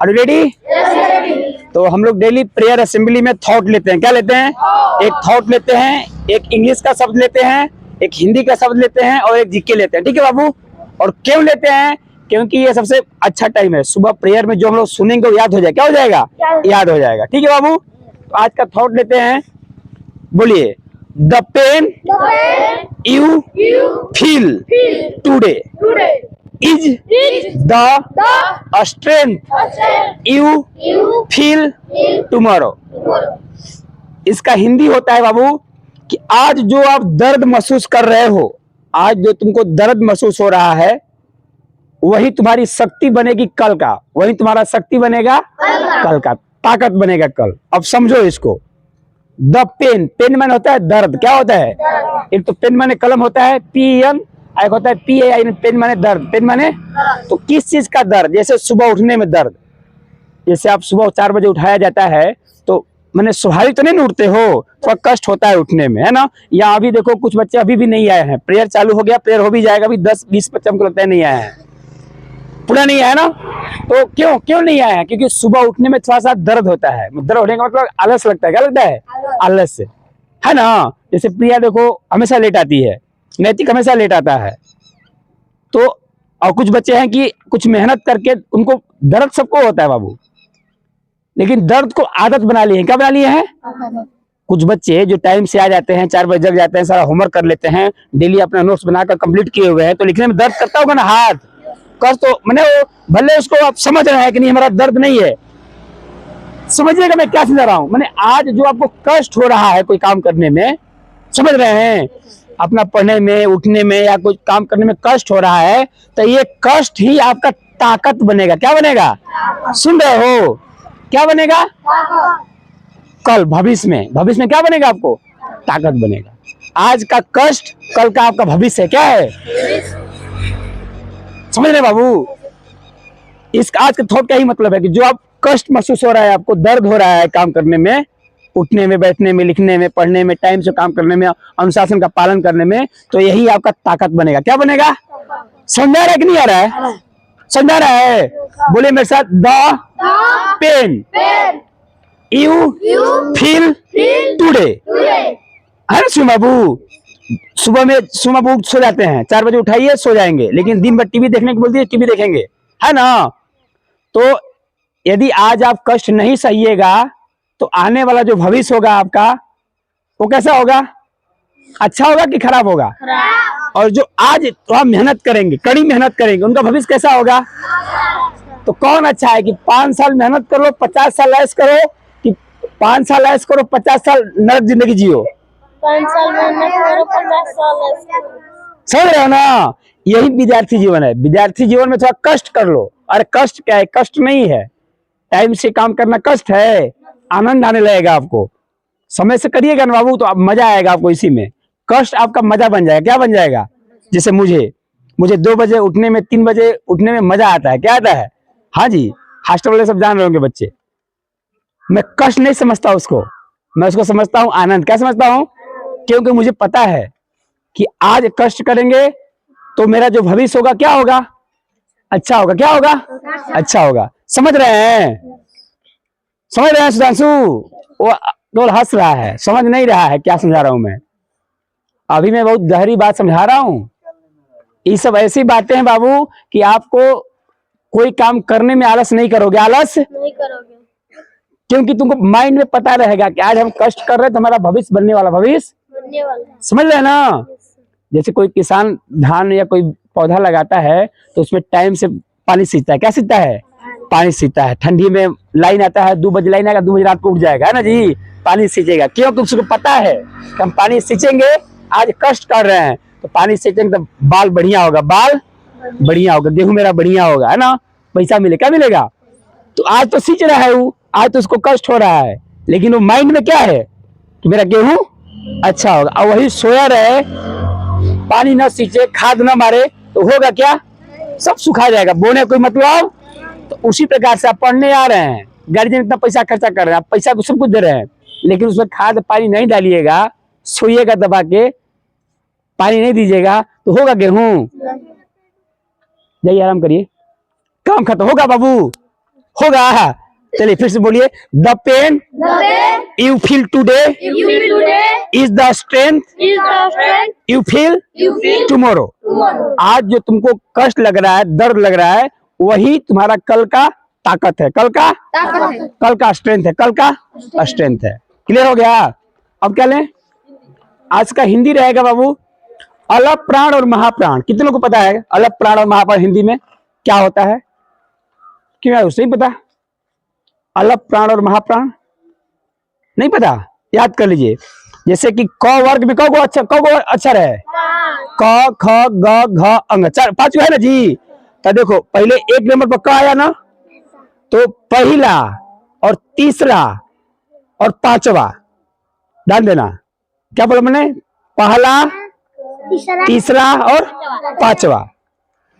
Are you ready? तो हम लोग डेली प्रेयर असेंबली में थॉट लेते हैं। क्या लेते हैं? एक थॉट लेते हैं, एक इंग्लिश का शब्द लेते हैं, एक हिंदी का शब्द लेते हैं और एक जीके लेते हैं। ठीक है बाबू? और क्यों लेते हैं? क्योंकि ये सबसे अच्छा टाइम है। सुबह प्रेयर में जो हम लोग सुनेंगे वो याद हो जाएगा। क्या हो जाएगा? याद हो जाएगा। ठीक है बाबू? तो आज का थॉट लेते हैं। बोलिए, the pain you feel today is the strength you feel tomorrow. इसका हिंदी होता है बाबू कि आज जो आप दर्द महसूस कर रहे हो, आज जो तुमको दर्द महसूस हो रहा है, वही तुम्हारी शक्ति बनेगी कल का। वही तुम्हारा शक्ति बनेगा कल का, ताकत बनेगा कल। अब समझो इसको। द पेन, पेन माने होता है दर्द। क्या होता है? एक तो पेन माने कलम होता है PEN, एक होता है PAI। पेन माने दर्द। पेन माने तो किस चीज का दर्द? जैसे सुबह उठने में दर्द। जैसे आप सुबह 4 बजे उठाया जाता है तो मैंने स्वाभाविक तो नहीं उठते हो, थोड़ा कष्ट होता है उठने में, है ना? या अभी देखो कुछ बच्चे अभी भी नहीं आए हैं। प्रेयर चालू हो गया, प्रेयर हो भी जाएगा, अभी 10-20 बच्चे हमको लगता है नहीं आए हैं, पूरा नहीं आया ना? तो क्यों नहीं आया है? क्योंकि सुबह उठने में थोड़ा सा दर्द होता है। दर्द होने का मतलब आलस लगता है। क्या लगता है? आलस से, है ना? जैसे प्रिया देखो हमेशा लेट आती है, नैतिक हमेशा लेट आता है। तो और कुछ बच्चे हैं कि कुछ मेहनत करके उनको दर्द सबको होता है बाबू, लेकिन दर्द को आदत बना लिए हैं। क्या बना लिए हैं? कुछ बच्चे जो टाइम से आ जाते हैं, 4 बजे जग जाते हैं, सारा होमवर्क कर लेते हैं, डेली अपना नोट्स बनाकर कंप्लीट किए हुए हैं, तो लिखने में दर्द करता होगा ना हाथ? कष्ट तो मैंने भले उसको आप समझ रहे हैं कि नहीं हमारा दर्द नहीं है। समझिएगा मैं क्या समझा रहा हूं। मैंने आज जो आपको कष्ट हो रहा है कोई काम करने में, समझ रहे हैं, अपना पढ़ने में, उठने में या कोई काम करने में कष्ट हो रहा है, तो ये कष्ट ही आपका ताकत बनेगा। क्या बनेगा? सुन रहे हो? क्या बनेगा? कल भविष्य में क्या बनेगा? आपको ताकत बनेगा। आज का कष्ट कल का आपका भविष्य क्या है? समझ रहे बाबू? इस आज के थॉट का ही मतलब है कि जो आप कष्ट महसूस हो रहा है, आपको दर्द हो रहा है काम करने में, उठने में, बैठने में, लिखने में, पढ़ने में, टाइम से काम करने में, अनुशासन का पालन करने में, तो यही आपका ताकत बनेगा। क्या बनेगा? समझा रहा है कि नहीं आ रहा है? समझा रहा है? बोले मेरे साथ, the pain you feel today. है ना बाबू? सुबह बाबू सो जाते हैं, 4 बजे उठाइए, सो जाएंगे, लेकिन दिन भर टीवी देखने की बोलती है, टीवी देखेंगे, है ना? तो यदि आज आप कष्ट नहीं सहिएगा तो आने वाला जो भविष्य होगा आपका, वो कैसा होगा? अच्छा होगा कि खराब होगा? और जो आज थोड़ा मेहनत करेंगे, कड़ी मेहनत करेंगे, उनका भविष्य कैसा होगा? तो कौन अच्छा है कि 5 साल मेहनत करो, 50 साल ऐश करो, कि 5 साल ऐश करो, 50 साल नरक जिंदगी जियो? 5 साल मेहनत करो, 50 साल ऐश करो। समझ रहे हो ना? यही विद्यार्थी जीवन है। विद्यार्थी जीवन में थोड़ा कष्ट कर लो। अरे कष्ट क्या है? कष्ट नहीं है, टाइम से काम करना कष्ट है। आनंद आने लगेगा आपको। समय से करिएगा ना बाबू, तो अब मजा आएगा आपको इसी में। कष्ट आपका मजा बन जाएगा। क्या बन जाएगा? जैसे मुझे 2 बजे उठने में, 3 बजे उठने में मजा आता है। क्या आता है? हाँ जी, हॉस्टल वाले सब जान रहे होंगे बच्चे। मैं कष्ट नहीं समझता उसको, मैं उसको समझता हूँ आनंद। क्या समझता हूँ? क्योंकि मुझे पता है कि आज कष्ट करेंगे तो मेरा जो भविष्य होगा क्या होगा? अच्छा होगा। क्या होगा? अच्छा होगा। समझ रहे हैं? समझ रहे हैं सुधांशु? वो केवल हंस रहा है, समझ नहीं रहा है क्या समझा रहा हूं मैं। अभी मैं बहुत गहरी बात समझा रहा हूं। ये सब ऐसी बातें हैं बाबू कि आपको कोई काम करने में आलस नहीं करोगे। आलस नहीं करोगे, क्योंकि तुमको माइंड में पता रहेगा कि आज हम कष्ट कर रहे हैं तो हमारा भविष्य बनने वाला। भविष्य बनने वाला है। समझ रहे हैं ना? जैसे कोई किसान धान या कोई पौधा लगाता है तो उसमें टाइम से पानी सींचता है। क्या सींचता है? पानी सींचता है। ठंडी में लाइन आता है, 2 बजे लाइन आएगा, 2 बजे रात को उठ जाएगा, है ना जी? पानी सींचेगा। क्योंकि उसको पता है कि हम पानी सींचेंगे, आज कष्ट कर रहे हैं तो पानी सींचेंगे तो बाल बढ़िया होगा, बाल बढ़िया होगा, गेहूं मेरा बढ़िया होगा, है ना? पैसा मिलेगा। क्या मिलेगा? तो आज तो सींच रहा है वो, आज तो उसको कष्ट हो रहा है, लेकिन वो माइंड में क्या है कि मेरा गेहूं अच्छा होगा। और वही सोया रहे, पानी ना सींचे, खाद ना मारे, तो होगा क्या? सब सुखा जाएगा। बोने कोई मतलब? तो उसी प्रकार से आप पढ़ने आ रहे हैं, गार्जियन इतना पैसा खर्चा कर रहे हैं, आप पैसा को सब कुछ दे रहे हैं, लेकिन उसमें खाद पानी नहीं डालिएगा, सोइएगा दबा के, पानी नहीं दीजिएगा, तो होगा गेहूं? जाइए आराम करिए, काम खत्म होगा बाबू। होगा। चलिए फिर से बोलिए, the pain you feel today is the strength you feel tomorrow. आज जो तुमको कष्ट लग रहा है, दर्द लग रहा है, वही तुम्हारा कल का ताकत है, कल का स्ट्रेंथ है, कल का स्ट्रेंथ है। क्लियर हो गया? अब क्या लें? आज का हिंदी रहेगा बाबू, अलग प्राण और महाप्राण। कितने लोगों को पता है अलग प्राण और महाप्राण हिंदी में क्या होता है? क्यों उसे नहीं पता? अलग प्राण और महाप्राण नहीं पता? याद कर लीजिए। जैसे कि क वर्ग में कौ अक्षर है? क ख ग घ अंग, चार पांच है ना जी। तो देखो पहले एक नंबर पर क आया ना, तो पहला और तीसरा और पांचवा ध्यान देना। क्या बोला मैंने? पहला, तीसरा और पांचवा,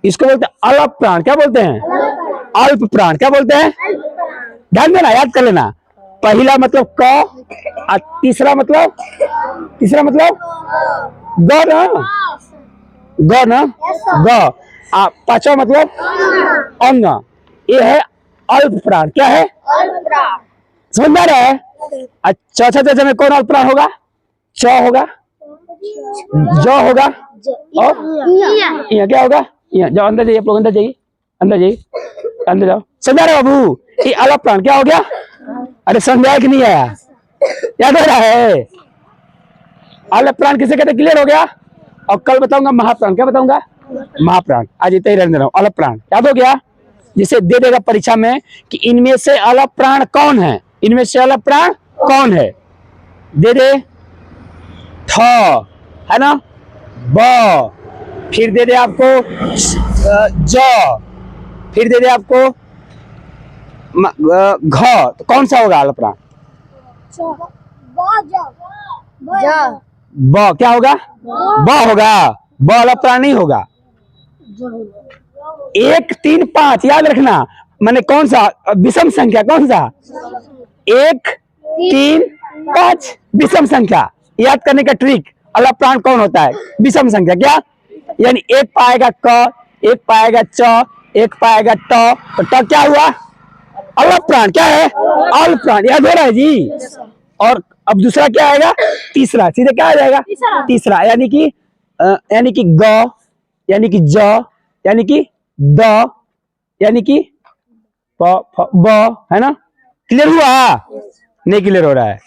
इसको बोलते हैं अलप प्राण। क्या बोलते हैं? अल्प प्राण। क्या बोलते हैं? ध्यान देना, याद कर लेना। पहला मतलब क, तीसरा मतलब ग ना, ग, पांचवा मतलब अंग। ये है अल्प प्राण। क्या है? समझ में आ रहा है? चौथा दर्जे में कौन अल्प प्राण होगा? च होगा, ज होगा और यहाँ क्या होगा? यहाँ जाओ, अंदर जाइए, आप लोग अंदर जाइए, अंदर जाओ। समझा रहे बाबू? ये अलग प्राण क्या हो गया? अरे समझाया कि नहीं आया? याद हो रहा है? अलग प्राण किसे कहते? क्लियर हो गया? और कल बताऊंगा महाप्राण। क्या बताऊंगा? महाप्राण। आज इतना ही रहने दे रहा हूँ। अलग प्राण याद हो गया? जिसे दे देगा परीक्षा में कि इनमें से अलग प्राण कौन है, इनमें से अलग प्राण कौन है, दे दे थ है ना, ब, फिर दे दे आपको ज, फिर दे दे आपको घ। तो कौन सा होगा अलग प्राण? ब। क्या होगा? ब होगा। ब अलग प्राण नहीं होगा। 1 3 5 याद रखना। मैंने कौन सा विषम संख्या? कौन सा? 1 3 5 विषम संख्या। याद करने का ट्रिक, अलग प्राण कौन होता है? विषम संख्या। क्या यानी? एक पाएगा क, एक पाएगा च, एक पाएगा ट, तो ट क्या हुआ? अलग प्राण। क्या है? अल्प प्राण। याद हो रहा है जी? और अब दूसरा क्या आएगा? तीसरा। सीधे क्या आ जाएगा? तीसरा। यानी कि ग, यानी कि ज, यानी कि द, यानी कि ब, है ना? क्लियर हुआ? नहीं क्लियर हो रहा है?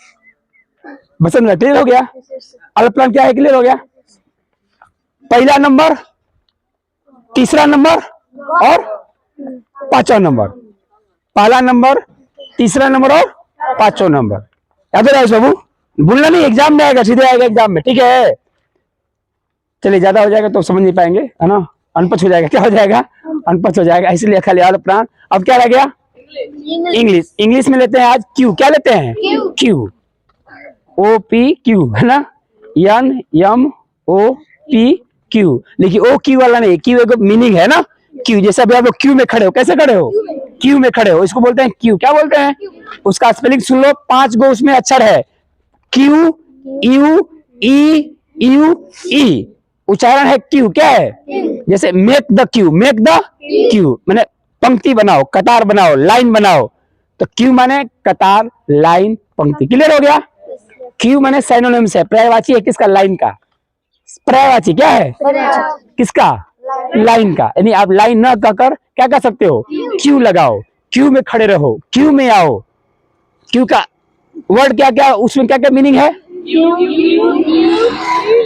बसंत क्लियर हो गया? अलग प्राण क्या है? क्लियर हो गया? पहला नंबर, तीसरा नंबर और पांचवा नंबर। पहला नंबर, तीसरा नंबर और पांचवा नंबर। याद हो रहा है बाबू? भूलना नहीं, एग्जाम में आएगा, सीधे आएगा एग्जाम में। ठीक है? चलिए ज्यादा हो जाएगा तो समझ नहीं पाएंगे, है ना? अनपढ़ हो जाएगा। क्या हो जाएगा? अनपढ़ हो जाएगा, इसलिए खाली अलग प्राण। अब क्या रह गया? इंग्लिश। इंग्लिश में लेते हैं आज क्यू। क्या लेते हैं? क्यू। ओ पी क्यू, है ना? N M O P Q. देखिए ओ क्यू वाला नहीं, क्यू एक मीनिंग है ना। क्यू जैसे अभी आप लोग क्यू में खड़े हो, कैसे खड़े हो? क्यू में खड़े हो, इसको बोलते हैं क्यू। क्या बोलते हैं? उसका स्पेलिंग सुन लो, 5 गो उसमें अक्षर है। क्यू, यू, ई, यू, ई। उच्चारण है क्यू। क्या है? जैसे make the Q, make the Q माने पंक्ति बनाओ, कतार बनाओ, लाइन बनाओ। तो क्यू माने कतार, लाइन, पंक्ति। क्लियर हो गया? क्यू माने सिनोनिम्स है, पर्यायवाची है। किसका? लाइन का। पर्यायवाची क्या है? किसका? लाइन का। यानी आप लाइन न कहकर क्या कर सकते हो? क्यू लगाओ, क्यू में खड़े रहो, क्यू में आओ। क्यू का वर्ड क्या क्या, उसमें क्या क्या मीनिंग है?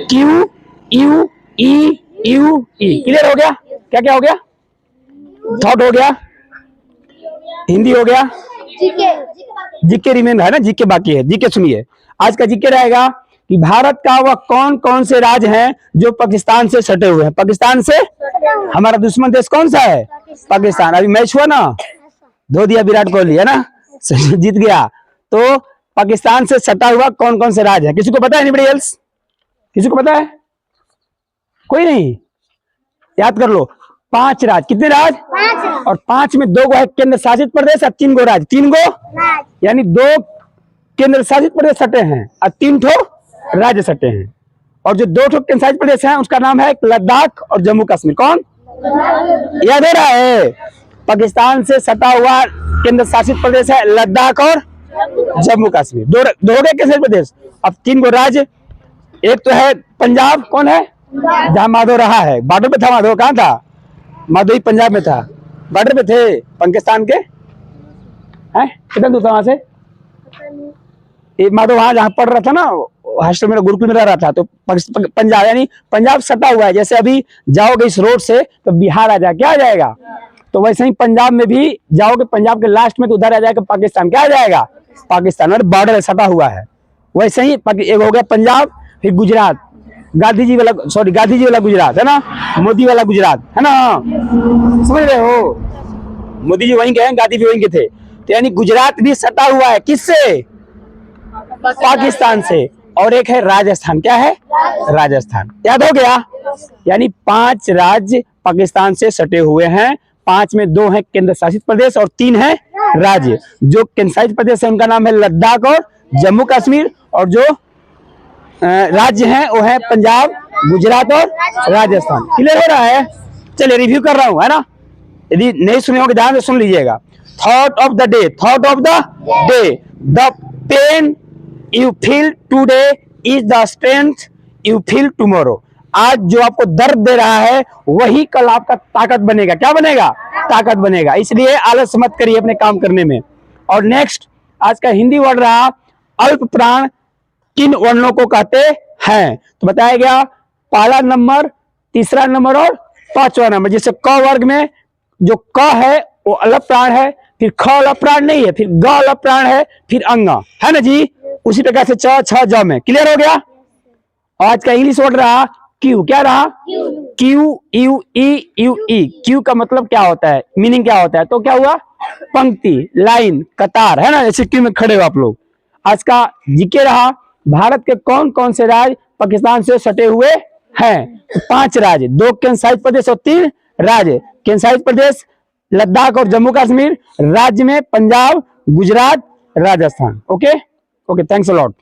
Q, you, E, you, E. Clear हो गया? क्या क्या हो गया? थॉट हो गया, हिंदी हो गया, जीके रिमेन है ना, जीके बाकी है। जीके सुनिए, आज का जीके रहेगा कि भारत का वह कौन कौन से राज्य हैं जो पाकिस्तान से सटे हुए हैं? पाकिस्तान से, हमारा दुश्मन देश कौन सा है? पाकिस्तान। अभी मैच हुआ ना, धो दिया विराट कोहली, है ना, जीत गया। तो पाकिस्तान से सटा हुआ कौन कौन से राज्य है? किसी को पता है? Anybody else? किसी को पता है? कोई नहीं? याद कर लो, 5 राज्य। कितने राज्य? 5। और 5 में 2 गो है केंद्र शासित प्रदेश और 3 गो राज्य। 3 गो यानी 2 केंद्र शासित प्रदेश सटे हैं और 3 ठो राज्य सटे हैं। और जो 2 ठो केंद्र शासित प्रदेश हैं उसका नाम है लद्दाख और जम्मू कश्मीर। कौन? याद हो रहा है? पाकिस्तान से सटा हुआ केंद्र शासित प्रदेश है लद्दाख और जम्मू कश्मीर। दो हो गए केंद्र प्रदेश। अब 3 गो राज्य, एक तो है पंजाब, कौन है जहां माधव रहा है, बॉर्डर पे था माधव, कहाँ था माधव? पंजाब में था, बॉर्डर पे थे पाकिस्तान के, हैं कितना दूर था वहां से? ये माधव वहां जहाँ पढ़ रहा था ना, हॉस्टल में गुरुकुल में रह रहा था, तो पंजाब, यानी पंजाब सटा हुआ है। जैसे अभी जाओगे इस रोड से तो बिहार आ जाए, क्या आ जाएगा? तो वैसे ही पंजाब में भी जाओगे, पंजाब के लास्ट में तो उधर आ जाएगा पाकिस्तान, क्या आ जाएगा? पाकिस्तान, और बॉर्डर सटा हुआ है। वैसे ही एक हो गया पंजाब, फिर गुजरात, गांधी जी वाला गुजरात है ना, मोदी वाला गुजरात है ना, समझ रहे हो? मोदी जी वहीं गए, गांधी भी वहीं के थे। तो यानी गुजरात भी सटा हुआ है, किससे? पाकिस्तान से। और एक है राजस्थान, क्या है? राजस्थान, याद हो गया? यानी 5 राज्य पाकिस्तान से सटे हुए हैं, 5 में 2 हैं केंद्र शासित प्रदेश और 3 है राज्य। जो केंद्र शासित प्रदेश है उनका नाम है लद्दाख और जम्मू कश्मीर, और जो राज्य हैं वो है पंजाब, गुजरात और राजस्थान। क्लियर हो रहा है? चलिए रिव्यू कर रहा हूं, है ना, यदि नहीं सुने होंगे ध्यान से सुन लीजिएगा। Thought of the day, thought of the day, the pain you feel today is the strength you feel tomorrow. आज जो आपको दर्द दे रहा है वही कल आपका ताकत बनेगा। क्या बनेगा? ताकत बनेगा। इसलिए आलस मत करिए अपने काम करने में। और नेक्स्ट आज का हिंदी वर्ड रहा अल्प प्राण किन वर्णों को कहते हैं? तो बताया गया पहला नंबर, तीसरा नंबर और 5वां नंबर। जैसे क वर्ग में जो क है वो अल्प प्राण है, फिर ख अल्प प्राण नहीं है, फिर ग अल्प प्राण है, फिर अंगा, है ना जी। उसी प्रकार से च, छ, ज में। क्लियर हो गया? आज का इंग्लिश वर्ड रहा क्यू, क्या रहा? Q, you, E, you, E. Q का मतलब क्या होता है, मीनिंग क्या होता है? तो क्या हुआ? पंक्ति, लाइन, कतार, है ना, जैसे क्यू में खड़े हो आप लोग। आज का जीके रहा भारत के कौन कौन से राज्य पाकिस्तान से सटे हुए हैं? तो 5 राज्य, 2 केंद्र शासित प्रदेश और 3 राज्य। केंद्र शासित प्रदेश लद्दाख और जम्मू कश्मीर, राज्य में Punjab, Gujarat, Rajasthan. Okay okay, thanks a lot.